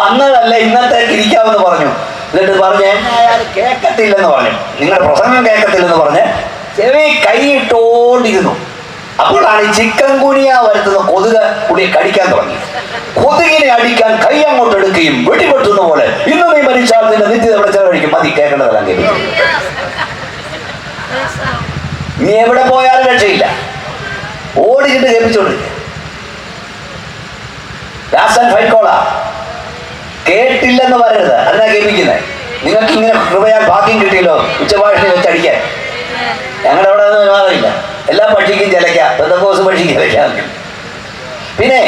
അന്നതല്ല ഇന്നത്തേക്ക് ഇരിക്കാമെന്ന് പറഞ്ഞു. എന്നിട്ട് പറഞ്ഞ് എന്നായാലും കേൾക്കത്തില്ലെന്ന് പറഞ്ഞു, നിങ്ങളുടെ പ്രസംഗം കേൾക്കത്തില്ലെന്ന് പറഞ്ഞ് ചെവി കൈയിട്ടോണ്ടിരുന്നു. അപ്പോഴാണ് ഈ ചിക്കൻ ഗുനിയ വരുത്തുന്ന കൊതുക് പുള്ളിയെ കടിക്കാൻ തുടങ്ങി. കൊതുകിനെ അടിക്കാൻ കൈ അങ്ങോട്ട് എടുക്കുകയും വെടിപെട്ടുന്ന പോലെ ഇന്ന് നീ മരിച്ചാൽ നിന്റെ നിത്യത എവിടെ ചെലവഴിക്കും, മതി കേൾക്കേണ്ടതെല്ലാം കേൾക്കും. നീ എവിടെ പോയാലും രക്ഷയില്ല, ഓടിച്ചിട്ട് കേൾപ്പിച്ചോണ്ടിരിക്കുക. കേട്ടില്ലെന്ന് പറയരുത്, അതിനാ കേൾപ്പിക്കുന്നത്. നിങ്ങൾക്ക് ഇങ്ങനെ കൃപയാൽ ഭാഗ്യം കിട്ടിയല്ലോ ഉച്ചഭാഷണി വെച്ചടിക്കാൻ. ഞങ്ങളുടെ അവിടെ ഒന്നും വിവാദമില്ല, എല്ലാ പക്ഷിക്കും ചിലയ്ക്കാം, പെന്തക്കോസ് പക്ഷിക്ക് ചിലയ്ക്കാം. പിന്നെ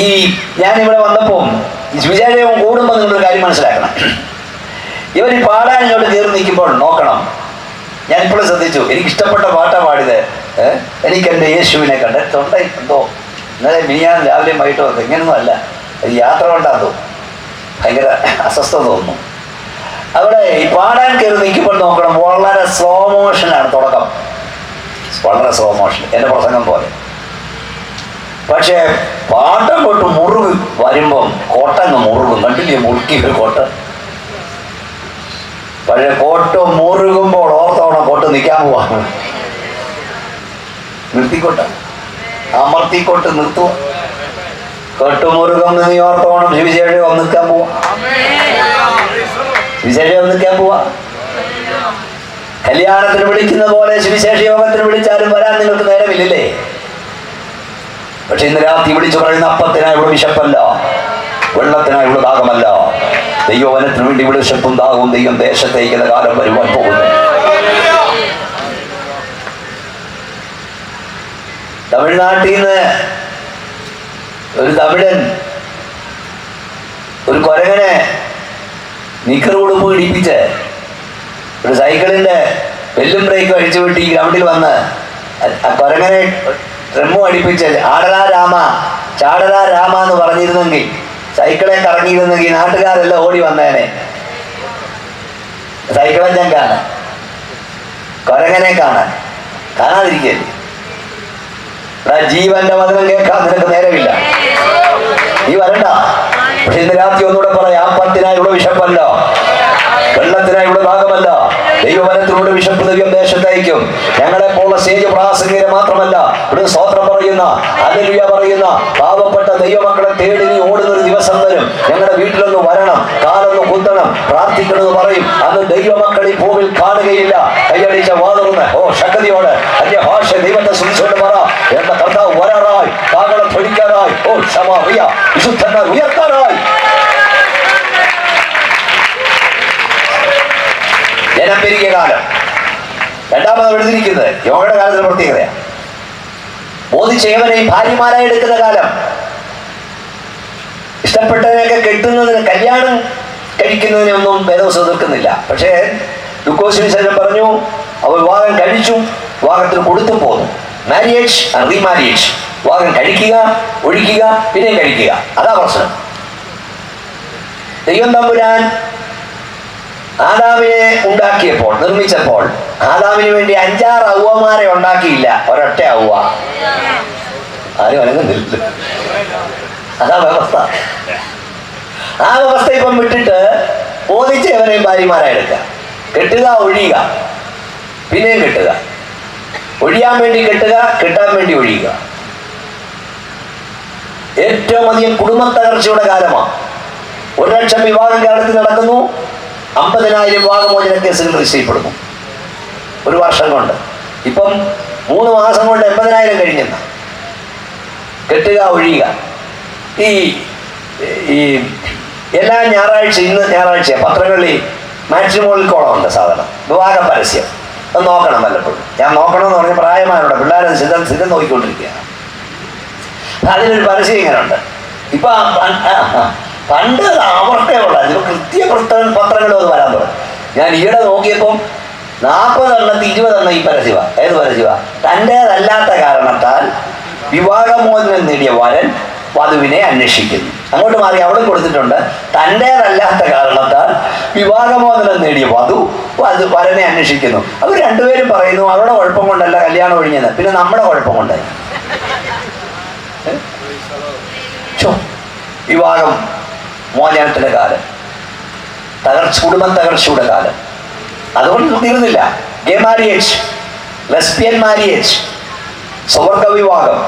ഈ ഞാനിവിടെ വന്നപ്പോൾ വിചാരം കൂടുമ്പോൾ നിങ്ങളൊരു കാര്യം മനസ്സിലാക്കണം. ഇവർ ഈ പാടാൻ ഇങ്ങോട്ട് കയറി നിൽക്കുമ്പോൾ നോക്കണം. ഞാനിപ്പോഴും ശ്രദ്ധിച്ചു, എനിക്കിഷ്ടപ്പെട്ട പാട്ടാ പാടിയത്. എനിക്ക് എൻ്റെ യേശുവിനെ കണ്ട് തൊണ്ട എന്തോ ഇന്നലെ മിനിയാൻ രാവിലെയും വൈകിട്ടോ ഇങ്ങനൊന്നും അല്ല, യാത്ര കൊണ്ടാന്തോ ഭയങ്കര അസ്വസ്ഥത തോന്നുന്നു. അവിടെ ഈ പാടാൻ കയറി നിൽക്കുമ്പോൾ നോക്കണം, വളരെ സ്ലോ മോഷനാണ് തുടക്കം, വളരെ സ്ലോ മോഷൻ, എൻ്റെ പ്രസംഗം പോലെ. പക്ഷേ പാട്ടം കൊട്ട് മുറുക് വരുമ്പം കോട്ടങ്ങ് മുറുകും. കണ്ടില്ലേ മുറുക്കി ഒരു കോട്ട? പക്ഷേ കോട്ട് മുറുകുമ്പോൾ ഓർത്തോണം കോട്ട് നിൽക്കാൻ പോവാണ്. നിർത്തിക്കോട്ട അമർത്തിക്കോട്ട് നിർത്തുക. കോട്ടുമുറുകം നീ ഓർത്തോണം. വിശേഷം നിൽക്കാൻ പോവാ, വിശേഷം നിൽക്കാൻ പോവാ. കല്യാണത്തിന് വിളിക്കുന്ന പോലെ സുവിശേഷ യോഗത്തിന് വിളിച്ചാലും വരാൻ നിങ്ങൾക്ക് നേരമില്ലല്ലേ? പക്ഷെ ഇന്ന് രാത്രി വിളിച്ചു പറയുന്ന അപ്പത്തിനായി ഇവിടെ വിശപ്പല്ല, വെള്ളത്തിനായി ഇവിടെ ദാഹമല്ല. ദൈവവനത്തിന് വേണ്ടി ഇവിടെ വിശപ്പും ദാഹവും ദൈവം ദേശത്തേക്കുന്ന കാലം വരുവാൻ പോകുന്നു. തമിഴ്നാട്ടിൽ നിന്ന് ഒരു തമിഴൻ ഒരു കൊരങ്ങനെ നിക്കർ ഉടുപ്പ് ഇടിപ്പിച്ച് ഒരു സൈക്കിളിന്റെ വെല്ലും ബ്രേക്ക് അഴിച്ചു വിട്ട് ഈ ഗ്രൗണ്ടിൽ വന്ന് ആ കൊരങ്ങനെ ഡ്രമ്മു അടിപ്പിച്ച് ആടരാ രാമ ചാടരാ രാമ എന്ന് പറഞ്ഞിരുന്നെങ്കിൽ, സൈക്കിളെ കറങ്ങിയിരുന്നെങ്കിൽ നാട്ടുകാരെല്ലാം ഓടി വന്നേനെ. സൈക്കിളഞ്ചൻ കാണാൻ, കൊരങ്ങനെ കാണാതിരിക്കല്ലേ? ജീവന്റെ വചനം കേൾക്കാൻ നിനക്ക് നേരമില്ല, നീ വരണ്ട. പക്ഷെ ഇന്ന് രാത്രി ഒന്നുകൂടെ പറയാം, അപ്പത്തിനായി ഇവിടെ വിശപ്പല്ല, വെള്ളത്തിനായി ഇവിടെ ഭാഗമല്ല. ദൈവവനത്തിലൂടെ വിശപ്പ് ദൈവം ദേശത്തയക്കും. ഞങ്ങളെപ്പോലുള്ള സ്റ്റേജ് പ്രാസംഗികരെ മാത്രമല്ല, ഇവിടെ സ്തോത്രം പറയുന്ന, ഹല്ലേലൂയ പറയുന്ന പാവപ്പെട്ട ദൈവമക്കളെ തേടി നീ ഓടുന്ന ഒരു ദിവസം വരും. ഞങ്ങളുടെ വീട്ടിലൊന്ന് വരണം, കാലൊന്ന് കുത്തണം, പ്രാർത്ഥിക്കണമെന്ന് പറയും. അന്ന് ദൈവമക്കൾ ഈ ഭൂമിയിൽ കാണുകയില്ല. കൈയടിച്ച വാദറുന്ന് ശക്തിയോട് അന്യ ഭാഷ ദൈവത്തെ സ്തുതിച്ചുകൊണ്ട് പറ, എന്ന കർത്താവ് വരാറായി, കാഹളം ധ്വനിക്കാറായി, ക്ഷമറിയ വിശുദ്ധന്മാർ ഉയർത്താറായി. ജനം പെരുകിയ കാലം. രണ്ടാമത് എഴുതിയിരിക്കുന്നത് യോഗയുടെ കാലത്തിന് പ്രത്യേകതയാണ്. ബോധിച്ചേവനെയും ഭാര്യമാരായി എടുക്കുന്ന കാലം. ഇഷ്ടപ്പെട്ടതിനൊക്കെ കെട്ടുന്നതിന്, കല്യാണം കഴിക്കുന്നതിനൊന്നും വേദവസ്തു എതിർക്കുന്നില്ല. പക്ഷേ ലൂക്കോസ് വിശേഷം പറഞ്ഞു, അവർ വിവാഹം കഴിച്ചു, വിവാഹത്തിന് കൊടുത്തു പോന്നു. മാരിയേജ് ആൻഡ് റീമാരിയേജ്, വിവാഹം കഴിക്കുക, ഒഴിക്കുക, പിന്നെയും കഴിക്കുക, അതാ പ്രശ്നം. ദൈവം തമ്പുരാൻ ആദാമിനെ ഉണ്ടാക്കിയപ്പോൾ, നിർമ്മിച്ചപ്പോൾ ആദാമിന് വേണ്ടി 5-6 ഔവമാരെ ഉണ്ടാക്കിയില്ല, ഒരൊറ്റ ഔവ. ആരും അനങ്ങുന്നില്ല, അതാ വ്യവസ്ഥ. ആ വ്യവസ്ഥ ഇപ്പം വിട്ടിട്ട് ബോധിച്ചവരെയും ഭാര്യമാരെ എടുക്കുക, കെട്ടുക, ഒഴിയുക, പിന്നെയും കെട്ടുക, ഒഴിയാൻ വേണ്ടി കെട്ടുക, കെട്ടാൻ വേണ്ടി ഒഴിയുക. ഏറ്റവും അധികം കുടുംബ തകർച്ചയുടെ കാലമാണ്. 1 ലക്ഷം വിവാഹം കേരളത്തിൽ നടക്കുന്നു, 50,000 വിവാഹമോചന കേസുകൾ രജിസ്റ്റർ ചെയ്യപ്പെടുന്നു ഒരു വർഷം കൊണ്ട്. ഇപ്പം 3 മാസം കൊണ്ട് 80,000 കഴിഞ്ഞെന്ന. കെട്ടുക, ഒഴിയുക. ഈ എല്ലാ ഞായറാഴ്ച, ഇന്ന് ഞായറാഴ്ച പത്രങ്ങളിൽ മാട്രിമോണിയൽ കോളമുണ്ട് സാധാരണ, വിവാഹ പരസ്യം. അത് നോക്കണം വല്ലപ്പോഴും. ഞാൻ നോക്കണമെന്ന് പറഞ്ഞ പ്രായമായോടെ പിള്ളേരെ സ്ഥിരം നോക്കിക്കൊണ്ടിരിക്കുകയാണ്. അതിലൊരു പരസ്യം ഇങ്ങനെ ഉണ്ട്. ഇപ്പൊ പണ്ട് അവർക്കേ ഉള്ള ഇപ്പൊ കൃത്യ പത്രങ്ങളും അത് വരാൻ തുടങ്ങി. ഞാൻ ഈയിടെ നോക്കിയപ്പം 40 എണ്ണത്തിൽ 20 എണ്ണം ഈ പരസ്യവ. ഏത് പരസ്യവ? തൻ്റേതല്ലാത്ത കാരണത്താൽ വിവാഹമോചനം നേടിയ വരൻ വധുവിനെ അന്വേഷിക്കുന്നു. അങ്ങോട്ട് മാറി അവിടെ കൊടുത്തിട്ടുണ്ട്, തൻ്റേതല്ലാത്ത കാരണത്താൽ വിവാഹമോചനം നേടിയ വരനെ അന്വേഷിക്കുന്നു. അവർ രണ്ടുപേരും പറയുന്നു അവരുടെ കുഴപ്പം കൊണ്ടല്ല കല്യാണം ഒഴിഞ്ഞത്, പിന്നെ നമ്മുടെ കുഴപ്പം കൊണ്ടായി. വിവാഹം മോചനത്തിന്റെ കാലം, കുടുംബം തകർച്ചയുടെ കാലം. അതുകൊണ്ട് തീർന്നില്ല. ഗേ മാരിയേജ്, ലെസ്ബിയൻ മാരിയേജ്, സ്വർഗ വിവാഹം,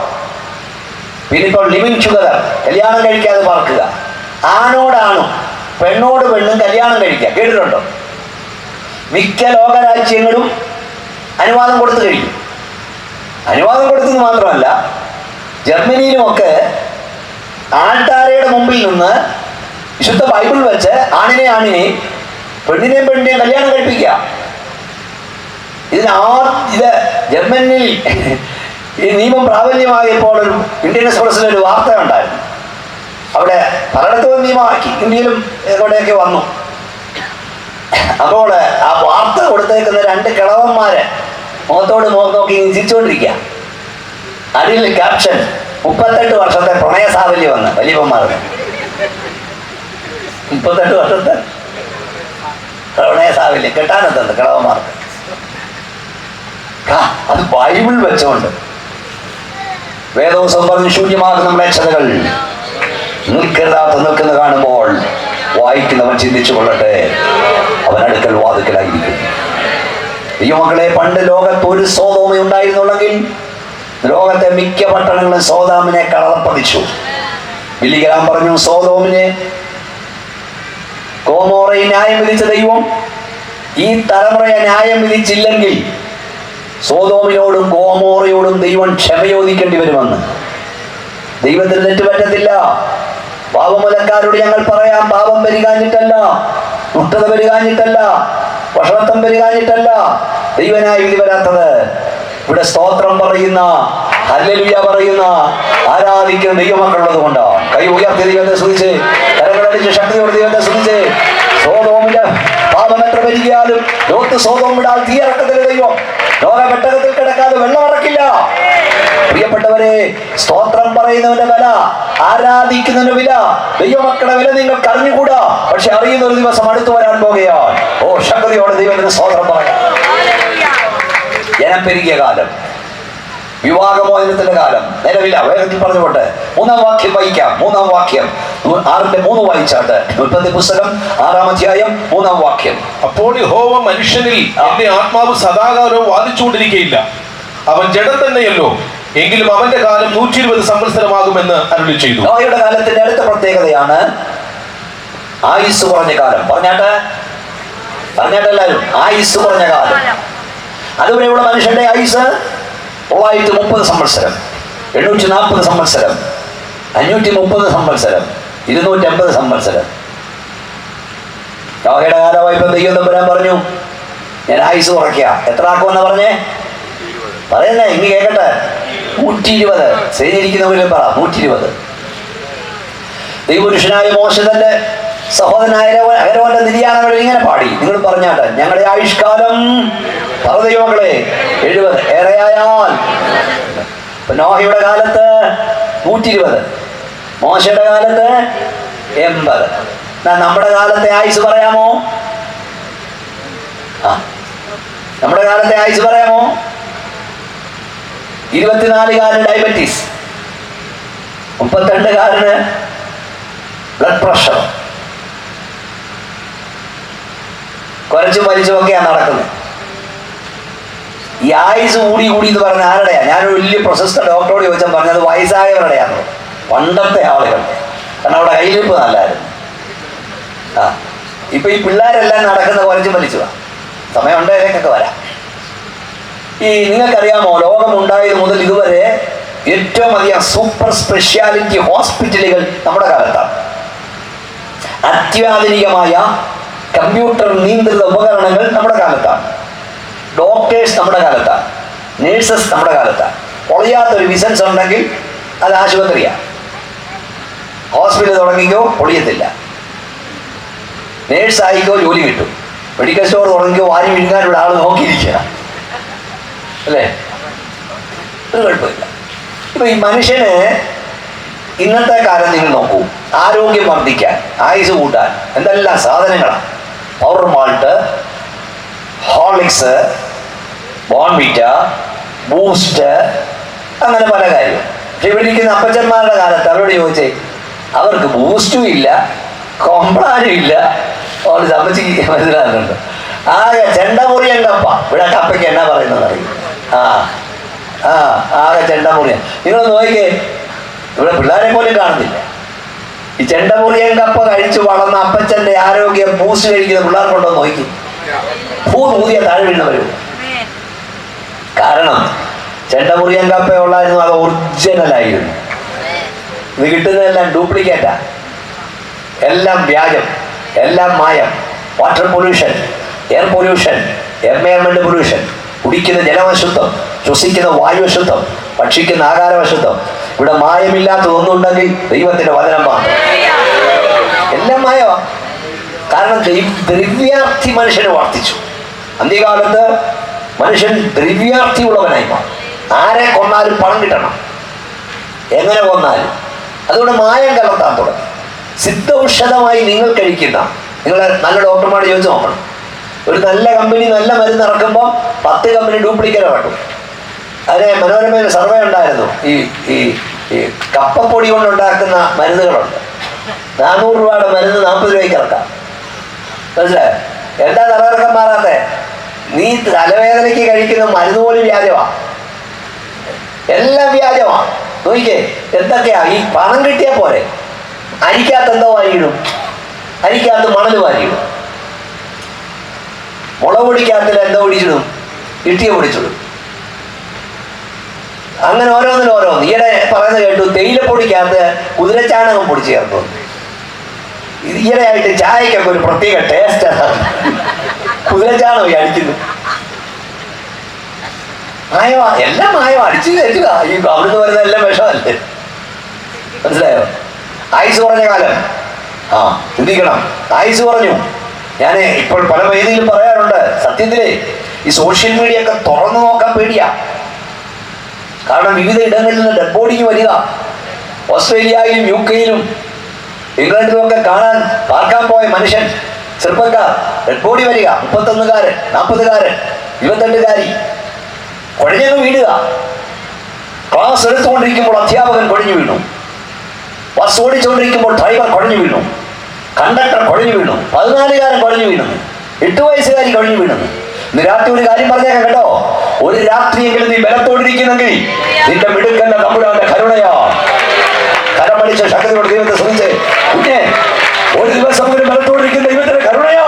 പിന്നെ ഇപ്പോൾ ലിവിങ് ടുഗദർ, കല്യാണം കഴിക്കാതെ പാർക്കുക. ആണോടാണും പെണ്ണോട് പെണ്ണും കല്യാണം കഴിക്കുക. കേട്ടിട്ടുണ്ടോ? മിക്ക ലോകരാജ്യങ്ങളും അനുവാദം കൊടുത്തു കഴിഞ്ഞു. അനുവാദം കൊടുത്തെന്ന് മാത്രമല്ല, ജർമ്മനിയിലുമൊക്കെ ആൾത്താരയുടെ മുമ്പിൽ നിന്ന് വിശുദ്ധ ബൈബിൾ വെച്ച് ആണിനെയും പെണ്ണിനെയും കല്യാണം കഴിപ്പിക്കുക. ഇത് ജർമ്മനിയിൽ ഈ നിയമം പ്രാബല്യമായപ്പോൾ ഒരു ഇന്ത്യൻ എക്സ്പ്രസിൽ ഒരു വാർത്ത ഉണ്ടായിരുന്നു. അവിടെ പലയിടത്തും നിയമമാക്കി, ഇന്ത്യയിലും എവിടെയൊക്കെ വന്നു. അപ്പോൾ ആ വാർത്ത കൊടുത്തേക്കുന്ന 2 കിളവന്മാര് മുഖത്തോട് മുഖം നോക്കി ചിരിച്ചുകൊണ്ടിരിക്കുക. അതിൽ ക്യാപ്ഷൻ 38 വർഷത്തെ പ്രണയ സാഫല്യം വന്ന് വലിയപ്പന്മാർക്ക്. 38 വർഷത്തെ പ്രണയ സാഫല്യം കെട്ടാനെത്തുന്നത് കിളവന്മാർക്ക്. അത് ബൈബിൾ വെച്ചുകൊണ്ട് വേദോത്സവം പറഞ്ഞ് ശൂന്യമാകുന്ന മ്ലേച്ഛതകൾ നിൽക്കുന്ന കാണുമ്പോൾ വായിക്കുന്നവൻ ചിന്തിച്ചു കൊള്ളട്ടെ, അവൻ അടുക്കൽ വാതുക്കലായിരിക്കും. ദൈവമക്കളെ, പണ്ട് ലോകത്ത് ഒരു സോദോമ ഉണ്ടായിരുന്നുള്ളെങ്കിൽ ലോകത്തെ മിക്ക പട്ടണങ്ങളും സോദോമിനെ കളപ്പതിച്ചു. ബില്ലിഗ്രാം പറഞ്ഞു, സോദോമിനെ ഗോമോറയെ ന്യായം വിധിച്ച ദൈവം ഈ തലമുറയെ ന്യായം വിധിച്ചില്ലെങ്കിൽ സോദോമിനോടും ഗോമോറയോടും ദൈവം ക്ഷമയോദിക്കേണ്ടി വരുമെന്ന്. ദൈവത്തിന് തെറ്റുപറ്റത്തില്ല. പാപമുലക്കാരോട് ഞങ്ങൾ പറയാം, പാപം പെരുകാഞ്ഞിട്ടല്ല, ദുഷ്ടത പെരുകാഞ്ഞിട്ടല്ല, വഷളത്വം പെരുകാഞ്ഞിട്ടല്ല ദൈവനായി വിധി വരാത്തത്. ഇവിടെ സ്തോത്രം പറയുന്ന, ഹല്ലേലൂയ പറയുന്ന, ആരാധിക്കുന്ന ദൈവമക്കളുള്ളത് കൊണ്ടാണ്. കൈ ഉയർത്തി ദൈവത്തെ സ്തുതിച്ച്, കരങ്ങളടിച്ച് ശക്തിയോട് ദൈവത്തെ സ്തുതിച്ച്. സോദോമിന്റെ പാപം എത്ര പെരുകിയാലും ലോകത്ത് സോദോം വിടാൽ തീയറക്കത്തില്ല ദൈവം. ലോകഘട്ടകത്തിൽ കിടക്കാതെ വെള്ളം ഇറക്കില്ല. പ്രിയപ്പെട്ടവരെ, സ്തോത്രം പറയുന്നവന്റെ വില, ആരാധിക്കുന്നതിന്റെ വില, ദൈവമക്കളുടെ വില നിങ്ങൾക്ക് അറിഞ്ഞുകൂടാ. പക്ഷെ അറിയുന്ന ഒരു ദിവസം അടുത്തു വരാൻ പോകുകയാണ്. ഓ, ശക്തിയോടെ ദൈവത്തിന് സ്തോത്രം പറയാം. ജനം പെരുകിയ കാലം, വിവാഹമോചനത്തിന്റെ കാലം നിലവില. വേഗത്തിൽ പറഞ്ഞുകൊണ്ട് 3-ാം വാക്യം വായിക്കാം. 3-ാം വാക്യം 6:3 വായിച്ചാട്ട്. ഉൽപ്പത്തി പുസ്തകം 6-ാം അധ്യായം 3-ാം വാക്യം. അപ്പോൾ യഹോവ മനുഷ്യനിൽ എന്റെ ആത്മാവ് സദാകാലവും വാദിച്ചുകൊണ്ടിരിക്കയില്ല, അവൻ ജഡം തന്നെയല്ലോ, എങ്കിലും അവന്റെ കാലം 120 സംവത്സരമാകുമെന്ന് അരുളി ചെയ്തു. നോഹയുടെ കാലത്തിന്റെ അടുത്ത പ്രത്യേകതയാണ് ആയുസ് കുറഞ്ഞ കാലം. പറഞ്ഞാട്ടെല്ലാരും ആയുസ് കുറഞ്ഞ കാലം. അതുവരെയുള്ള മനുഷ്യന്റെ ആയുസ് 930 സംവത്സരം, 840 സംവത്സരം, 530 സംവത്സരം, 250 സംവത്സരം. നോഹയുടെ കാലമായപ്പോ ദൈവം തമ്പുരാൻ പറഞ്ഞു, ഞാൻ ആയുസ് കുറയ്ക്കുക. എത്ര ആക്കുമെന്നാ പറഞ്ഞേ? പറയുന്നേ, ഇനി കേക്കട്ടെ. 120. ശരിയിരിക്കുന്നവരും പറ 120. ദൈവപുരുഷനായ മോശെ തന്റെ സഹോദരനായ അഹരോന്റെ നിര്യാണങ്ങൾ ഇങ്ങനെ പാടി. നിങ്ങൾ പറഞ്ഞാട്ടെ, ഞങ്ങളുടെ ആയുഷ്കാലം ദൈവമക്കളെ 70, ഏറെയായാൽ. നോഹയുടെ കാലത്ത് 120, മോശയുടെ കാലത്ത് 80. നമ്മുടെ കാലത്തെ ആയുസ് പറയാമോ? നമ്മുടെ കാലത്തെ ആയുസ് പറയാമോ? 24-കാരന് ഡയബറ്റീസ്, 32-കാരന് ബ്ലഡ് പ്രഷർ, കുറച്ചും വലിച്ചുമൊക്കെയാണ് നടക്കുന്നത്. ഈ ആയുസ് കൂടി എന്ന് പറഞ്ഞ ആരുടെയാ? ഞാനൊരു വലിയ പ്രശസ്ത ഡോക്ടറോട് ചോദിച്ചാൽ പറഞ്ഞത് വയസ്സായവരുടെയാണ്, പണ്ടത്തെ ആളുകളുടെ. കാരണം അവിടെ കയ്യിലിപ്പ് നല്ലായിരുന്നു. ഇപ്പൊ ഈ പിള്ളേരെല്ലാം നടക്കുന്ന കുറച്ചും വലിച്ചുവാ. സമയമുണ്ട് ഇതിലേക്കൊക്കെ വരാം. ഈ നിങ്ങൾക്കറിയാമോ, ലോകമുണ്ടായത് മുതൽ ഇതുവരെ ഏറ്റവും അധികം സൂപ്പർ സ്പെഷ്യാലിറ്റി ഹോസ്പിറ്റലുകൾ നമ്മുടെ കാലത്താണ്. അത്യാധുനികമായ കമ്പ്യൂട്ടർ നിയന്ത്രിത ഉപകരണങ്ങൾ നമ്മുടെ കാലത്താണ്. ഡോക്ടേഴ്സ് നമ്മുടെ കാലത്താണ്. നേഴ്സസ് നമ്മുടെ കാലത്താണ്. പൊളിയാത്തൊരു ബിസിനസ് ഉണ്ടെങ്കിൽ അത് ആശുപത്രിയാണ്. ഹോസ്പിറ്റൽ തുടങ്ങിക്കോ പൊളിയത്തില്ല. നേഴ്സായിക്കോ ജോലി കിട്ടും. മെഡിക്കൽ സ്റ്റോർ തുടങ്ങിക്കോ വാരി വിഴുങ്ങാനുള്ള ആൾ നോക്കിയിരിക്കുക, അല്ലേ? ഒരു കുഴപ്പമില്ല. ഇപ്പൊ ഈ മനുഷ്യന് ഇന്നത്തെ കാലം നിങ്ങൾ നോക്കൂ, ആരോഗ്യം വർദ്ധിക്കാൻ, ആയുസ് കൂട്ടാൻ എന്തെല്ലാം സാധനങ്ങളാണ്. Power malt, Horlicks, Bournvita, boost, അങ്ങനെ പല കാര്യവും. പക്ഷെ ഇവിടെ ഇരിക്കുന്ന അപ്പച്ചന്മാരുടെ കാലത്ത് അവരോട് ചോദിച്ചേ, അവർക്ക് ബൂസ്റ്റും ഇല്ല, കോംപ്ലാനും ഇല്ല. അവർ ചമ്മച്ചിക്ക് മനസ്സിലാകുന്നുണ്ട്. ആകെ ചെണ്ടമുറിയൻ കപ്പ. ഇവിടെ കപ്പയ്ക്ക് എന്നാ പറയുന്നത് അറിയും? ആകെ ചെണ്ടമുറിയൻ. നിങ്ങൾ നോക്കിക്കേ, ഇവിടെ പിള്ളേരെ പോലും കാണുന്നില്ല. ഈ ചെണ്ടമുറിയൻ കപ്പ കഴിച്ച് വളർന്ന അപ്പച്ചൻ്റെ ആരോഗ്യം ബൂസ്റ്റ് കഴിക്കുന്ന പിള്ളേർക്കുണ്ടോ നോക്കി? ഊതിയ താഴെ വീണ് വരും. കാരണം ചെണ്ടമുറിയൻ കപ്പ ഉള്ളായിരുന്നു, അത് ഒറിജിനലായിരുന്നു. ഇത് കിട്ടുന്നതെല്ലാം ഡ്യൂപ്ലിക്കേറ്റാ, എല്ലാം വ്യാജം, എല്ലാം മായം. Water pollution, air pollution, environment pollution, കുടിക്കുന്ന ജലമശുദ്ധം, ശ്വസിക്കുന്ന വായു അശുദ്ധം, ഭക്ഷിക്കുന്ന ആഹാരമശുദ്ധം. ഇവിടെ മായമില്ലാത്തതൊന്നുണ്ടെങ്കിൽ ദൈവത്തിന്റെ വചനം മാത്രം. എല്ലാം മായമാ. കാരണം ദ്രവ്യാർത്ഥി മനുഷ്യനെ വർദ്ധിച്ചു. അന്ത്യകാലത്ത് മനുഷ്യൻ ദ്രവ്യാർത്ഥിയുള്ളവനായി മാറും. ആരെ കൊന്നാലും പണം കിട്ടണം, എങ്ങനെ കൊന്നാലും. അതുകൊണ്ട് മായം കലർത്താൻ തുടങ്ങി. സിദ്ധൌഷധമായി നിങ്ങൾ കഴിക്കുന്ന, നിങ്ങൾ നല്ല ഡോക്ടർമാരോട് ചോദിച്ചു നോക്കണം. ഒരു നല്ല കമ്പനി നല്ല മരുന്ന് ഇറക്കുമ്പോൾ 10 കമ്പനി ഡ്യൂപ്ലിക്കേറ്റ് കിട്ടും. അതിന് മനോരമയിൽ സർവേ ഉണ്ടായിരുന്നു. ഈ കപ്പപ്പൊടി കൊണ്ടുണ്ടാക്കുന്ന മരുന്നുകളുണ്ട്. 400 രൂപയുടെ മരുന്ന് 40 രൂപയ്ക്ക് ഇറക്കാം. മനസ്സിലായോ? എന്താ തലകറക്കം മാറാത്തെ? നീ തലവേദനയ്ക്ക് കഴിക്കുന്ന മരുന്ന് പോലും വ്യാജമാണ്, എല്ലാം വ്യാജമാണ്. നോക്കിക്കേ എന്തൊക്കെയാ. ഈ പണം കിട്ടിയാൽ പോരെ, അരിക്കകത്ത് എന്തോ വാരിയിടും, അരിക്കകത്ത് മണൽ വാരിയിടും, മുളക് പൊടിക്കകത്തിൽ എന്തോ ഒടിച്ചിടും, ഇട്ടിയ പൊടിച്ചിടും. അങ്ങനെ ഓരോന്നിനും ഓരോന്ന്. ഈയിടെ പറയുന്നത് കേട്ടു, തേയിലപ്പൊടിക്കകത്ത് കുതിരച്ചാണകം പൊടിച്ച് ചേർത്തു. ഈയിടെയായിട്ട് ചായക്കൊക്കെ ഒരു പ്രത്യേക ടേസ്റ്റാണ്. കുതിരച്ചാണകം അടിക്കുന്നു. മായവാ, എല്ലാം മായവാ, അടിച്ചു കയറ്റുക. ഈ അവിടുന്ന് വരുന്ന എല്ലാം വിഷമല്ലേ? മനസ്സിലായോ? ആയുസ് കുറഞ്ഞ കാലം. ചിന്തിക്കണം. ആയുസ് കുറഞ്ഞു. ഞാൻ ഇപ്പോൾ പല വേദിയിലും പറയാറുണ്ട്, സത്യത്തില് ഈ സോഷ്യൽ മീഡിയ ഒക്കെ തുറന്നു നോക്കാൻ പേടിയാ. കാരണം വിവിധ ഇടങ്ങളിൽ നിന്ന് ഡെഡ് ബോഡിക്ക് വരിക. ഓസ്ട്രേലിയയിലും UK യിലും ഇംഗ്ലണ്ടിലും ഒക്കെ പാർക്കാൻ പോയ മനുഷ്യൻ, ചെറുപ്പക്കാർ, ഡെഡ് ബോഡി വരിക. 31കാരൻ, 40കാരൻ, 22കാരി കുഴഞ്ഞങ്ങ് വീഴുക. ക്ലാസ് എടുത്തുകൊണ്ടിരിക്കുമ്പോൾ അധ്യാപകൻ കുഴഞ്ഞു വീണു. ബസ് ഓടിച്ചുകൊണ്ടിരിക്കുമ്പോൾ ഡ്രൈവർ കുഴഞ്ഞു വീണു. കണ്ടക്ടർ കുഴഞ്ഞു വീണു. 14കാരൻ കുഴഞ്ഞു വീണു. 8 വയസ്സുകാരി കുഴഞ്ഞു വീണു. ഇന്ന് രാത്രി ഒരു കാര്യം പറഞ്ഞേക്കാം കേട്ടോ. ഒരു രാത്രിയെങ്കിലും നീ ബലത്തോടിരിക്കുന്നെങ്കിൽ നിന്റെ മിടുക്കല്ല തമ്പുരാന്റെ കരുണയാ. കരമടിച്ച ശക്തിയോട് ദൈവത്തെ ശ്രമിച്ച് കുഞ്ഞെ, ഒരു ദിവസം ഒരു ബലത്തോടിരിക്കുന്ന ദൈവത്തിന്റെ കരുണയാ.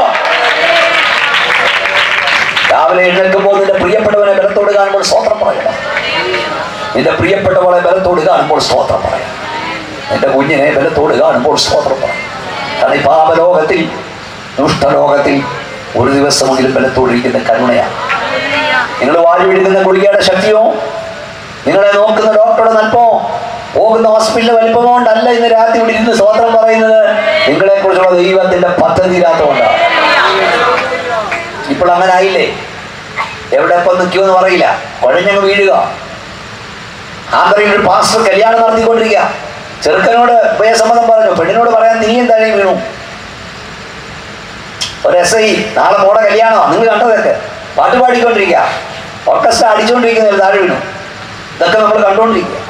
രാവിലെ എഴുന്നേൽക്കുമ്പോൾ നിന്റെ പ്രിയപ്പെട്ടവനെ ബലത്തോട് കാണുമ്പോൾ സ്തോത്രം പറയണം. നിന്റെ പ്രിയപ്പെട്ടവളെ ബലത്തോട് കാണുമ്പോൾ സ്തോത്രം പറയണം. നിന്റെ കുഞ്ഞിനെ ബലത്തോട് കാണുമ്പോൾ സ്തോത്രം പറയണം. കാരണം ഈ പാപലോകത്തിൽ, ദുഷ്ടലോകത്തിൽ ഒരു ദിവസമെങ്കിലും ബലത്തോടിരിക്കുന്ന കരുണയാണ്. നിങ്ങൾ വാരി വിടുന്ന ഗുളികയുടെ ശക്തിയോ, നിങ്ങളെ നോക്കുന്ന ഡോക്ടറുടെ നൽപ്പോ, പോകുന്ന ഹോസ്പിറ്റലിലെ വലിപ്പമോ കൊണ്ടല്ല ഇന്ന് രാത്രി ഇവിടെ ഇരുന്ന് സ്തോത്രം പറയുന്നത്. നിങ്ങളെ കുറിച്ചുള്ള ദൈവത്തിന്റെ പദ്ധതി ഇല്ലാത്തതുകൊണ്ടാണ്. ഇപ്പോൾ അങ്ങനെ ആയില്ലേ? എവിടെ എപ്പം നിൽക്കുമെന്ന് പറയില്ല, കുഴഞ്ഞങ്ങ് വീഴുക. ആന്ധ്രയിൽ ഒരു പാസ്റ്റർ കല്യാണം നടത്തിക്കൊണ്ടിരിക്കുക. ചെറുക്കനോട് ഉപയസമ്മതം പറഞ്ഞു, പെണ്ണിനോട് പറയാൻ നീയും തഴി വീണു. ഒരു SI, നാളെ മോടെ കല്യാണമാണ്, നിങ്ങൾ കണ്ടതൊക്കെ. പാട്ട് പാടിക്കൊണ്ടിരിക്കുക, ഓർക്കസ്ട്ര അടിച്ചുകൊണ്ടിരിക്കുന്ന താഴെ വീണു. ഇതൊക്കെ നമ്മൾ കണ്ടുകൊണ്ടിരിക്കുക.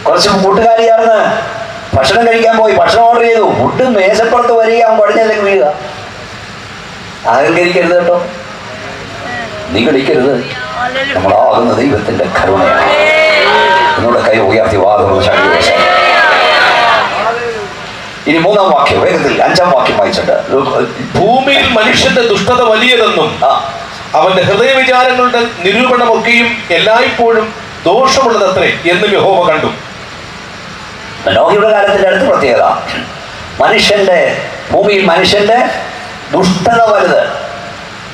കുറച്ച് കൂട്ടുകാരി ചേർന്ന് ഭക്ഷണം കഴിക്കാൻ പോയി, ഭക്ഷണം ഓർഡർ ചെയ്തു. ഫുഡ് മേശപ്പുറത്ത് വരിക, അവൻ കുഴഞ്ഞതിലേക്ക് വീഴുക. അഹങ്കരിക്കരുത് കേട്ടോ, നീ കളിക്കരുത്. നമ്മളാകുന്ന ദൈവത്തിന്റെ കരുണയാണ്. നിങ്ങളുടെ കൈ ഉയർത്തി വാദമുള്ള ശക്തി. ഇനി 3-ാം വാക്യം, വേഗത്തിൽ 5-ാം വാക്യം വായിച്ചിട്ട്. ഭൂമിയിൽ മനുഷ്യന്റെ ദുഷ്ടത വലിയതെന്നും അവന്റെ ഹൃദയവിചാരങ്ങളുടെ നിരൂപണമൊക്കെയും എല്ലായ്പ്പോഴും ദോഷമുള്ളതത്രേ എന്നും യഹോവ കണ്ടു. നോഹിയുടെ കാലത്തിന്റെ അടുത്ത പ്രത്യേകത, ഭൂമിയിൽ മനുഷ്യന്റെ ദുഷ്ടത വലുത്,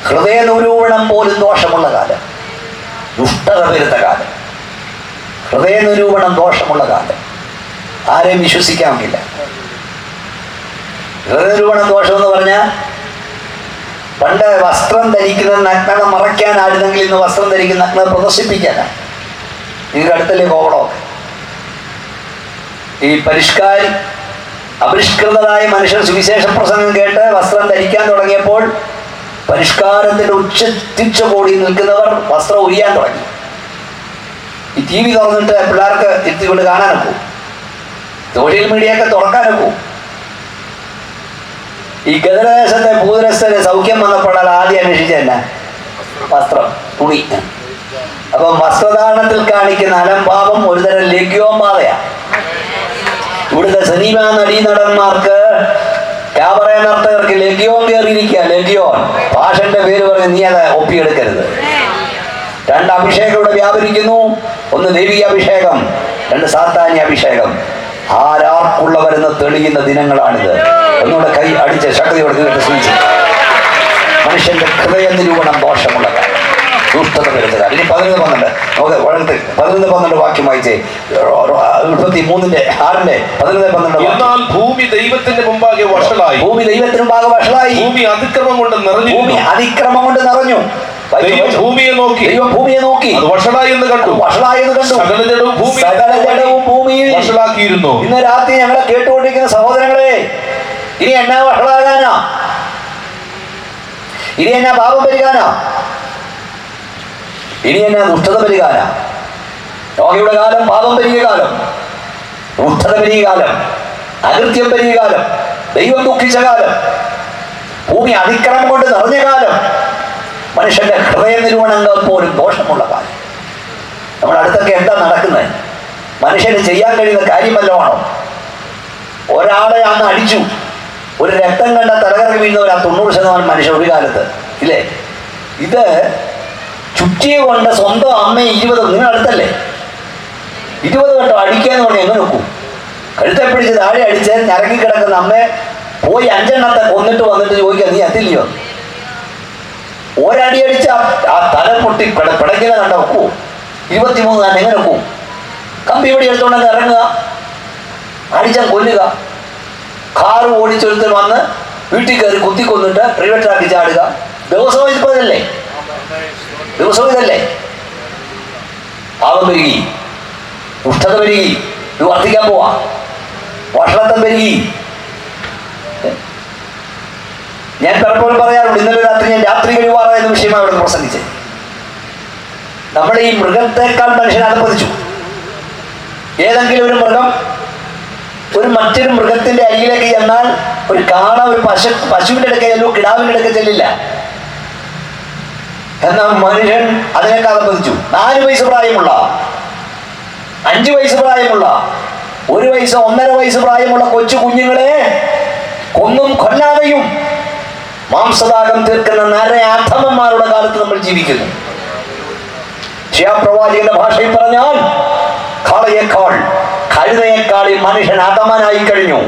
ഹൃദയ നിരൂപണം പോലും ദോഷമുള്ള കാലം. ദുഷ്ടത വരുന്ന കാലം, ഹൃദയ നിരൂപണം ദോഷമുള്ള കാലം. ആരെയും വിശ്വസിക്കാമില്ല. ഹൃദയ നിരൂപണം ദോഷം എന്ന് പറഞ്ഞാൽ, പണ്ട് വസ്ത്രം ധരിക്കുന്നത് നഗ്നത മറയ്ക്കാനായിരുന്നെങ്കിൽ ഇന്ന് വസ്ത്രം ധരിക്കുന്ന നഗ്നത പ്രദർശിപ്പിക്കാനാണ്. നിങ്ങൾക്ക് അടുത്തല്ലേ കോവളമൊക്കെ. ഈ അപരിഷ്കൃതരായ മനുഷ്യർ സുവിശേഷ പ്രസംഗം കേട്ട് വസ്ത്രം ധരിക്കാൻ തുടങ്ങിയപ്പോൾ പരിഷ്കാരത്തിന്റെ ഉച്ചത്തിച്ച കൂടി നിൽക്കുന്നവർ വസ്ത്രം ഉരിയാൻ തുടങ്ങി. ഈ TV തുറന്നിട്ട് പിള്ളേർക്ക് ഇരുത്തിക്കൊണ്ട് കാണാനൊക്കെ. സോഷ്യൽ മീഡിയ ഒക്കെ തുറക്കാനൊക്കും. ഈ ഗദരദേശത്തെ ഭൂതരസ്ഥന് സൗഖ്യം വന്നപ്പോഴാണ് ആദ്യം അന്വേഷിച്ചതല്ല വസ്ത്രം, തുണി. അപ്പം വസ്ത്രധാരണത്തിൽ കാണിക്കുന്ന അലംഭാവം ഒരുതരം ലഘ്യോപാതയാണ്. ഇവിടുത്തെ സിനിമാ നടീനടന്മാർക്ക്, ക്യാമറ നർത്തകർക്ക് ലഘ്യോൻ കയറിയിരിക്കുക. ലഘ്യോൻ ഭാഷന്റെ പേര് പറഞ്ഞ് നീ അത് ഒപ്പിയെടുക്കരുത്. 2 അഭിഷേകം ഇവിടെ വ്യാപരിക്കുന്നു. 1 ദൈവിക അഭിഷേകം, 2 സാത്താന്യ അഭിഷേകം. ആരാർക്കുള്ളവരെന്ന് തെളിയുന്ന ദിനങ്ങളാണിത്. ഒന്നുകൂടെ കൈ അടിച്ച് ശക്തിയോടെ കേട്ട് സൂചിച്ചു. മനുഷ്യന്റെ ഹൃദയ നിരൂപണം ദോഷമുള്ള കാര്യം, ദുഷ്ടത വരുന്ന കാര്യം. ഇനി 11:12 നമുക്ക് വളരെ 11:12 വാക്യം വായിച്ചേ. 33:6 എന്നാൽ ഭൂമി ദൈവത്തിന്റെ മുമ്പാകെ വഷളായി. ഭൂമി ദൈവത്തിന് മുമ്പാകെ വഷളായി. ഭൂമി അതിക്രമം കൊണ്ട് നിറഞ്ഞു. ഭൂമി അതിക്രമം കൊണ്ട് നിറഞ്ഞു. ദൈവം ഭൂമിയെ നോക്കി. ദൈവം ഭൂമിയെ നോക്കി. അത് വഷളായി എന്ന് കണ്ടു. വഷളായി എന്ന് കണ്ടു. സകല ജഡവും ഭൂമിയിൽ വഷളാക്കിയിരുന്നു. ഇന്ന് രാത്രി ഞങ്ങളെ കേട്ടുകൊണ്ടിരിക്കുന്ന സഹോദരങ്ങളെ, ഇനി എന്നാ വഷളാകാനാ? ഇനി എന്നാ പാപം പെരുകാനാ? ഇനി എന്നാ ദുഷ്ടത പെരുകാനാ? രോഗിയുടെ കാലം പാപം പെരുകിയ കാലം, ദുഷ്ടത പെരുകിയ കാലം, അകൃത്യം പെരുകിയ കാലം, ദൈവം ദുഃഖിച്ച കാലം, ഭൂമി അതിക്രമം കൊണ്ട് നിറഞ്ഞ കാലം, മനുഷ്യന്റെ ഹൃദയ നിരൂപണങ്ങൾ പോലും ദോഷമുള്ള കാലം. നമ്മുടെ അടുത്തൊക്കെ എന്താ നടക്കുന്നത്? മനുഷ്യന് ചെയ്യാൻ കഴിയുന്ന കാര്യമല്ലമാണോ? ഒരാളെ അന്ന് അടിച്ചു, ഒരു രക്തം കണ്ട തലകറങ്ങി വീഴുന്നവരാ 90% മനുഷ്യർ ഒരു കാലത്ത്, ഇല്ലേ? ഇത് ചുറ്റിയ കൊണ്ട് സ്വന്തം അമ്മയെ 20, നിങ്ങൾ അടുത്തല്ലേ, 20 വട്ടം അടിക്കാന്ന് പറഞ്ഞാൽ എങ്ങനെ നോക്കൂ? കഴുത്തെ പിടിച്ച് താഴെ അടിച്ച് ഞരങ്ങി കിടക്കുന്ന അമ്മയെ പോയി 5 എണ്ണത്തെ കൊന്നിട്ട് വന്നിട്ട് ചോദിക്കുക, നീ എത്തില്ലയോ? ഒരടി അടിച്ച ആ തല പൊട്ടി പിടയ്ക്കുന്ന കണ്ട ഒക്കൂ? 23 തന്നെ എങ്ങനെ ഒക്കൂ? കമ്പി ഇവിടെ എടുത്തോണ്ടെന്ന് ഇറങ്ങുക, അടിച്ചാൽ കൊല്ലുക. കാറ് ഓടിച്ചൊരുത്തൽ വന്ന് വീട്ടിൽ കയറി കുത്തിക്കൊന്നിട്ട് റിവെറ്റാക്കി ചാടുക. ദിവസവും ഇതല്ലേ? ദിവസവും ഇതല്ലേ? പാപം പെരുകി, ദുഷ്ടത പെരുകി, ഇത് വർദ്ധിക്കാൻ പോവാ. വഷളത്വം പെരുകി. ഞാൻ പലപ്പോഴും പറയാറുണ്ട്, ഇന്നലെ രാത്രി ഞാൻ രാത്രി കഴിവാറ എന്ന വിഷയമായി അവിടെ പ്രസംഗിച്ചത്. നമ്മുടെ ഈ മൃഗത്തെക്കാൾ മനുഷ്യൻ അധപ്പതിച്ചു. ഏതെങ്കിലും ഒരു മൃഗം മറ്റൊരു മൃഗത്തിന്റെ അരികിലേക്ക് ചെന്നാൽ, ഒരു കാള ഒരു പശുവിന്റെ അടുക്ക ചെല്ലോ, കിടാവിന്റെ അടുക്ക ചെല്ലില്ല. എന്നാൽ മനുഷ്യൻ അതിനേക്കാൾ അധപ്പതിച്ചു. 4 വയസ്സ് പ്രായമുള്ള, 5 വയസ്സ് പ്രായമുള്ള, 1 വയസ്സ് 1.5 വയസ്സ് പ്രായമുള്ള കൊച്ചു കുഞ്ഞുങ്ങളെ കൊന്നും കൊല്ലാതെയും മാംസദാഹം തീർക്കുന്ന നരയാധമന്മാരുടെ കാലത്ത് നമ്മൾ ജീവിക്കുന്നു. പ്രവാചകന്റെ ഭാഷയിൽ പറഞ്ഞാൽ കാളയേക്കാൾ, കഴുതയേക്കാൾ ഈ മനുഷ്യൻ അധമനായി കഴിഞ്ഞു.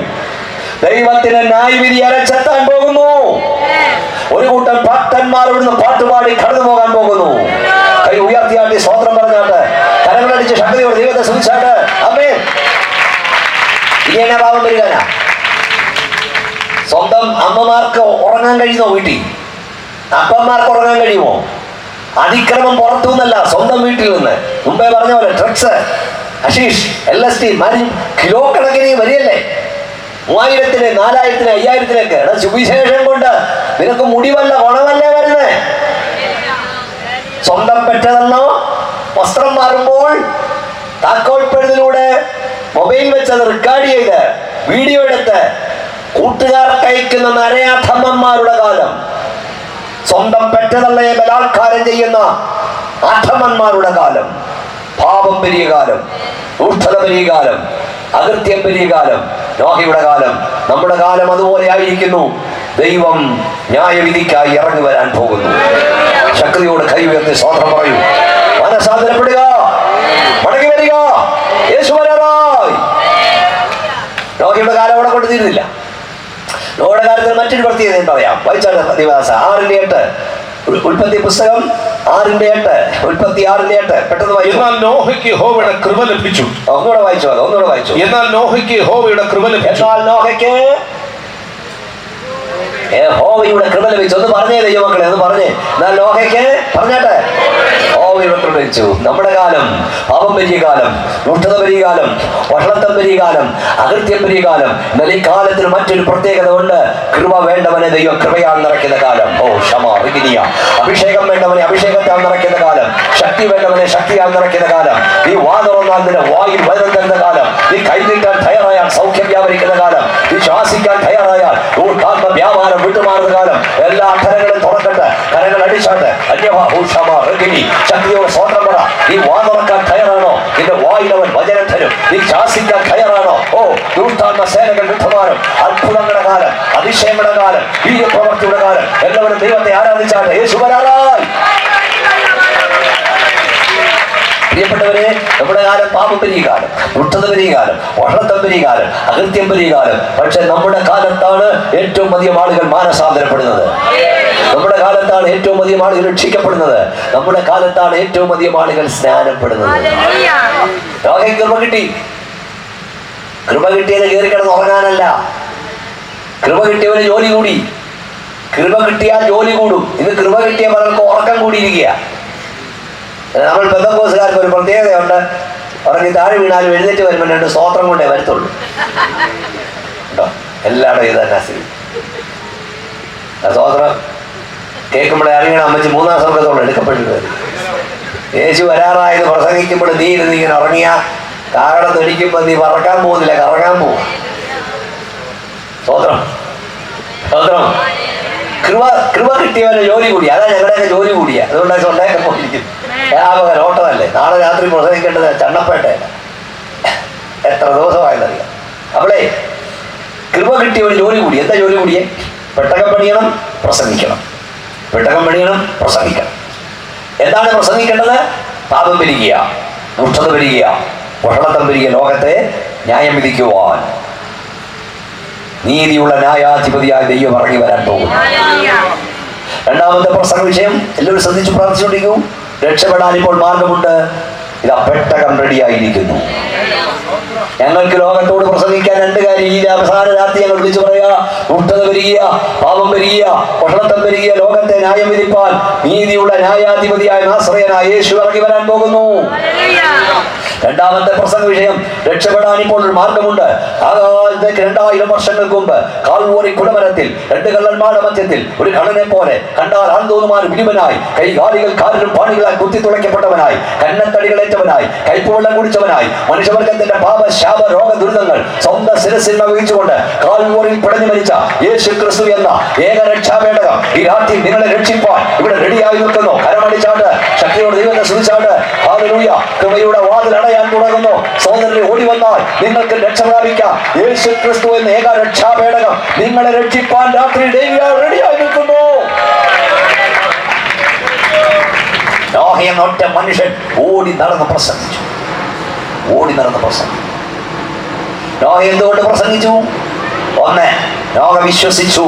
ദൈവത്തിന് ന്യായവിധി അരച്ചെത്താൻ പോകുന്നു. ഒരു കൂട്ടം ഭക്തന്മാർ ഇവിടുന്ന് പാട്ടുപാടി കടന്നു പോകാൻ പോകുന്നു. കൈ ഉയർത്തിയാട്ടി സ്വതന്ത്രം പറഞ്ഞാട്ട്, കരങ്ങളടിച്ച് ശക്തിയോട് ദൈവത്തെ സ്തുതിച്ചാട്ട്, ആമേൻ. ഇനി എന്നാ പാപം വരികാനാ? സ്വന്തം അമ്മമാർക്ക് ഉറങ്ങാൻ കഴിയുമോ? വീട്ടിൽ അപ്പന്മാർക്ക് ഉറങ്ങാൻ കഴിയുമോ? അതിക്രമം പുറത്തു നിന്നല്ല, സ്വന്തം വീട്ടിൽ നിന്ന്. മുമ്പേ പറഞ്ഞ പോലെ ഡ്രഗ്സ്, ഹഷീഷ്, LSD, കിലോ കണക്കിന് വരികയല്ലേ? 3000-ന് 4000-ന് 5000-ലേക്ക്. സുവിശേഷം കൊണ്ട് നിനക്ക് മുടിവല്ല ഗുണമല്ലേ വരുന്നേ? സ്വന്തം പെറ്റതെന്നോ വസ്ത്രം മാറുമ്പോൾ താക്കോൽപ്പഴുതിലൂടെ മൊബൈൽ വെച്ച് അത് റെക്കോർഡ് ചെയ്ത് വീഡിയോ എടുത്ത് കൂട്ടുകാർക്ക് അയക്കുന്ന നരയാധമന്മാരുടെ കാലം. സ്വന്തം പെറ്റതള്ളയെ ബലാത്കാരം ചെയ്യുന്ന അധമന്മാരുടെ കാലം. പാപം പെരിയ കാലം, ദുഷ്ടത പെരിയ കാലം, അകൃത്യം പെരിയ കാലം, നോഹയുടെ കാലം. നമ്മുടെ കാലം അതുപോലെ ആയിരിക്കുന്നു. ദൈവം ന്യായവിധിക്കായി ഇറങ്ങി വരാൻ പോകുന്നു. ശക്തിയോട് കൈ ഉയർത്തി സ്വതന്ത്രം പറയൂ. മനസാന്തരപ്പെടുക, മടങ്ങി വരിക, യേശു വരാറായി. നോഹയുടെ കാലം അവിടെ കൊണ്ട് തീരുന്നില്ല. നോഹയുടെ കാര്യത്തിൽ മറ്റൊരു പ്രത്യേകത പറയാം. വായിച്ചാൽ ദിവസ 6:8, ഉൽപ്പത്തി പുസ്തകം 6:8, ഉൽപ്പത്തി 6:8. പെട്ടെന്ന് വായിച്ചു. എന്നാൽ നോഹയ്ക്ക് യഹോവയുടെ കൃപ ലഭിച്ചു. ഒന്നുകൂടെ വായിച്ചു. എന്നാൽ നോഹയ്ക്ക് യഹോവയുടെ കൃപ ലഭിച്ചു. യഹോവയുടെ കൃപ ലഭിച്ചു. ഒന്ന് പറഞ്ഞേ ദൈവമക്കളെ, ഒന്ന് പറഞ്ഞേ. എന്നാൽ നോഹയ്ക്ക് പറഞ്ഞാട്ടെ, യഹോവയുടെ കൃപ ലഭിച്ചു. നമ്മുടെ കാലം പാപം പെരിയ കാലം, ദുഷ്ടത പെരിയ കാലം, വഷളത്വം പെരിയ കാലം, അകൃത്യം പെരിയ കാലം. എന്നാൽ ഈ കാലത്തിന് മറ്റൊരു പ്രത്യേകത ഉണ്ട്. കൃപ വേണ്ടവനെ ദൈവം കൃപയാൽ നിറയ്ക്കുന്ന കാലം. ഓ ക്ഷമ, അഭിഷേകം വേണ്ടവനെ അഭിഷേകത്താൽ നിറയ്ക്കുന്ന കാലം. ശക്തി ശക്തി വേണ്ടവനെ ശക്തിയാൽ നിറയ്ക്കുന്ന കാലം, നീ വാ തുറന്നാൽ നിന്റെ വായിൽ വചനം തരുന്ന കാലം, നീ കൈനീട്ടാൻ തയ്യാറായാൽ സൗഖ്യം വ്യാപരിക്കുന്ന കാലം, നീ ശ്വാസിക്കാൻ തയ്യാറായാൽ ഊർക്കാത്മ വ്യാപാരം വിട്ടുമാറുന്ന കാലം. എല്ലാ കരങ്ങളും തുറക്കട്ടെ, കരങ്ങൾ അടിച്ചാട്ട് ശക്തിയോട് സ്വന്തം പറ. നീ വാ തുറക്കാൻ തയ്യാറാണോ? നിന്റെ വായിൽ അവൻ വചനം തരും. നീ ശ്വാസിക്കാൻ തയ്യാറാണോ? ഓ ദൂഷ്ടാത്മ സേനകൾ വിട്ടുമാറും. അത്ഭുതങ്ങളുടെ കാലം, അതിശയങ്ങളുടെ കാലം, വീര്യപ്രവർത്തിയുടെ കാലം. എല്ലാവരും ദൈവത്തെ ആരാധിച്ചാട്ടെ. യേശു വരാറായി. പ്രിയപ്പെട്ടവരെ, നമ്മുടെ കാലം പാപപരി കാലം, ദുഷ്ടതപരി കാലം, വഷളത്തമ്പരി കാലം, അകൃത്യംപരി കാലം. പക്ഷെ നമ്മുടെ കാലത്താണ് ഏറ്റവും അധികം ആളുകൾ മാനസാന്തരപ്പെടുന്നത്. നമ്മുടെ കാലത്താണ് ഏറ്റവും അധികം ആളുകൾ രക്ഷിക്കപ്പെടുന്നത്. നമ്മുടെ കാലത്താണ് ഏറ്റവും അധികം ആളുകൾ സ്നാനപ്പെടുന്നത്. കൃപ കിട്ടി. കൃപ കിട്ടിയത് കയറി കിടന്ന് ഉറങ്ങാനല്ല. കൃപ കിട്ടിയവന് ജോലി കൂടി. കൃപ കിട്ടിയാൽ ജോലി കൂടും. ഇത് കൃപ കിട്ടിയ പലർക്കും ഉറക്കം കൂടിയിരിക്കുക. നമ്മൾ പെന്തക്കോസ്തുകാർക്ക് ഒരു പ്രത്യേകതയുണ്ട്. ഉറങ്ങി താഴെ വീണാലും എഴുന്നേറ്റ് വരുമ്പോൾ 2 സ്തോത്രം കൊണ്ടേ വരത്തുള്ളൂ കേട്ടോ. എല്ലാവരും ഇത് തന്നെ സ്ഥിതി. സ്തോത്രം കേൾക്കുമ്പോഴേ അറിയണം അമ്മച്ചി 3-ാം സ്വർഗത്തോളം എടുക്കപ്പെട്ടിട്ട് വരും. യേശു വരാറായത് പ്രസംഗിക്കുമ്പോൾ നീ ഇരുന്ന് ഇങ്ങനെ ഉറങ്ങിയ കാരണത്ത് ഇടിക്കുമ്പോൾ നീ പറക്കാൻ പോകുന്നില്ല, കറങ്ങാൻ പോകും. സ്തോത്രം സ്തോത്രം. കൃപ കിട്ടിയവന് ജോലി കൂടി. അതാ ഞങ്ങളുടെയൊക്കെ ജോലി കൂടിയ. അതുകൊണ്ടാണ് സ്വന്തമൊക്കെ പോയിരിക്കും. വ്യാപകൻ ഓട്ടമല്ലേ. നാളെ രാത്രി പ്രസംഗിക്കേണ്ടത് ചണ്ണപ്പേട്ടയല്ല. എത്ര ദിവസമായെന്നറിയാം. അവളെ കൃപ കിട്ടിയവന് ജോലി കൂടി. എന്താ ജോലി കൂടിയേ? പെട്ടകം പണിയണം, പ്രസംഗിക്കണം. പെട്ടകം പണിയണം, പ്രസംഗിക്കണം. എന്താണ് പ്രസംഗിക്കേണ്ടത്? പാപം പെരുകിയ, ദുഷ്ടത പെരുകിയ, വഷളത്തം പെരുകിയ ലോകത്തെ ന്യായം വിധിക്കുവാൻ നീതിയുള്ള ന്യായാധിപതിയായ ദൈവം ഇറങ്ങി വരാൻ പോകുന്നു. രണ്ടാമത്തെ പ്രസംഗ വിഷയം എല്ലാവരും ശ്രദ്ധിച്ചു പ്രാർത്ഥിച്ചുകൊണ്ടിരിക്കും. രക്ഷപ്പെടാൻ ഇപ്പോൾ മാർഗമുണ്ട്. ഇതാ പെട്ടകം റെഡിയായിരിക്കുന്നു. ഞങ്ങൾക്ക് ലോകത്തോട് പ്രസംഗിക്കാൻ 2 കാര്യം. ഈ അവസാന രാത്രി ഞങ്ങൾ വിളിച്ചു പറയാ, ദുഷ്ടത പെരുകിയ, പാപം പെരുകിയ, വഷളത്തം പെരുകിയ ലോകത്തെ ന്യായം വിധിപ്പാൻ നീതിയുള്ള ന്യായാധിപതിയായ നാസറേയനായ യേശു ഇറങ്ങി വരാൻ പോകുന്നു. രണ്ടാമത്തെ പ്രസംഗ വിഷയം രക്ഷപ്പെടാൻ ഇപ്പോൾ ഒരു മാർഗമുണ്ട്. ആകാലത്തേക്ക് 2000 വർഷങ്ങൾക്ക് മുമ്പ് കാൽവറി കുടമരത്തിൽ 2 കള്ളന്മാരുടെ മധ്യത്തിൽ ഒരു കള്ളനെ പോലെ കണ്ടാൽ ആന്തോന്നുമാർ വിരുവനായി, കൈകാലികൾ കാലിലും പാണികളായി കുത്തിത്തുളയ്ക്കപ്പെട്ടവനായി, കന്നത്തടികളേറ്റവനായി, കൈപ്പുവെള്ളം കുടിച്ചവനായി, മനുഷ്യവർഗത്തിന്റെ പാപ ശാപ രോഗ ദുരിതങ്ങൾ സ്വന്തം ശിരസിൽ വഹിച്ചുകൊണ്ട് കാൽവറിയിൽ പിടഞ്ഞു മരിച്ച യേശു ക്രിസ്തു എന്ന ഏക രക്ഷാപേടകം ഈ രാത്രി നിങ്ങളെ രക്ഷിപ്പാൻ ഇവിടെ റെഡിയായി നിൽക്കുന്നു. കരമടിച്ചാട്ട് ശക്തിയോട് ദൈവത്തെ സ്തുതിച്ചാട്ട് ഹല്ലേലൂയ. കൃപയുടെ വാതിൽ അടയാൻ തുടങ്ങുന്നു. സഹോദരനെ ഓടി വന്നാൽ നിങ്ങൾക്ക് രക്ഷ പ്രാപിക്കാം. യേശു ക്രിസ്തു എന്ന ഏക രക്ഷാപേടകം നിങ്ങളെ രക്ഷിപ്പാൻ രാത്രി റെഡിയായി നിൽക്കുന്നു. നോഹ എന്ന ഒറ്റ മനുഷ്യൻ ഓടി നടന്ന് പ്രസംഗിച്ചു. നോഹ എന്തുകൊണ്ട് പ്രസംഗിച്ചു? ഒന്ന്, നോഹ വിശ്വസിച്ചു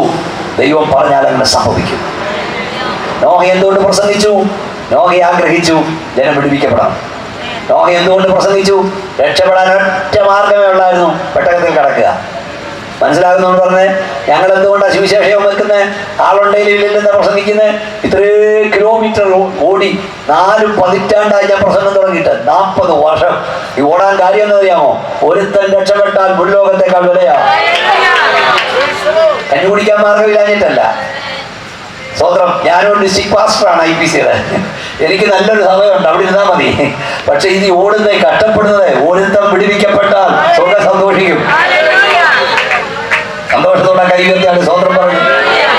ദൈവം പറഞ്ഞാൽ അങ്ങനെ സംഭവിക്കും. നോഹ എന്തുകൊണ്ട് പ്രസംഗിച്ചു? നോഹ ആഗ്രഹിച്ചു ജനം വിടുവിക്കപ്പെടാം. നോഹ എന്തുകൊണ്ട് പ്രസംഗിച്ചു? രക്ഷപ്പെടാൻ ഒറ്റ മാർഗമേ ഉള്ളായിരുന്നു, പെട്ടകത്തിൽ കിടക്കുക. മനസ്സിലാകുന്നോണ്ട് പറഞ്ഞേ. ഞങ്ങൾ എന്തുകൊണ്ടാണ് സുവിശേഷം വെക്കുന്നത്? ആളുണ്ടെങ്കിലില്ലെന്ന് പ്രസംഗിക്കുന്നത്. ഇത്രയും കിലോമീറ്റർ ഓടി 4 പതിറ്റാണ്ടായി ഞാൻ പ്രസംഗം തുടങ്ങിയിട്ട് 40 വർഷം. ഈ ഓടാൻ കാര്യം എന്ന് അറിയാമോ? ഒരുത്തൻ രക്ഷപ്പെട്ടാൽ മുൻലോകത്തേക്കാൾ വിലയാ. കഞ്ഞി കുടിക്കാൻ മാർഗമില്ലാഞ്ഞിട്ടല്ല. സ്വതന്ത്രം. ഞാനൊരു ഡിസ്ട്രിക്ട് പാസ്റ്ററാണ് IPCയുടെ. എനിക്ക് നല്ലൊരു സമയമുണ്ട്, അവിടെ ഇരുന്നാൽ മതി. പക്ഷെ ഇത് ഓടുന്നത്, കഷ്ടപ്പെടുന്നത്, ഒരുത്തം വിടുവിക്കപ്പെട്ടാൽ സ്വന്തം സന്തോഷിക്കും. സന്തോഷത്തോടെ കൈകെത്തിയാണ് സ്വതന്ത്രം പറഞ്ഞു.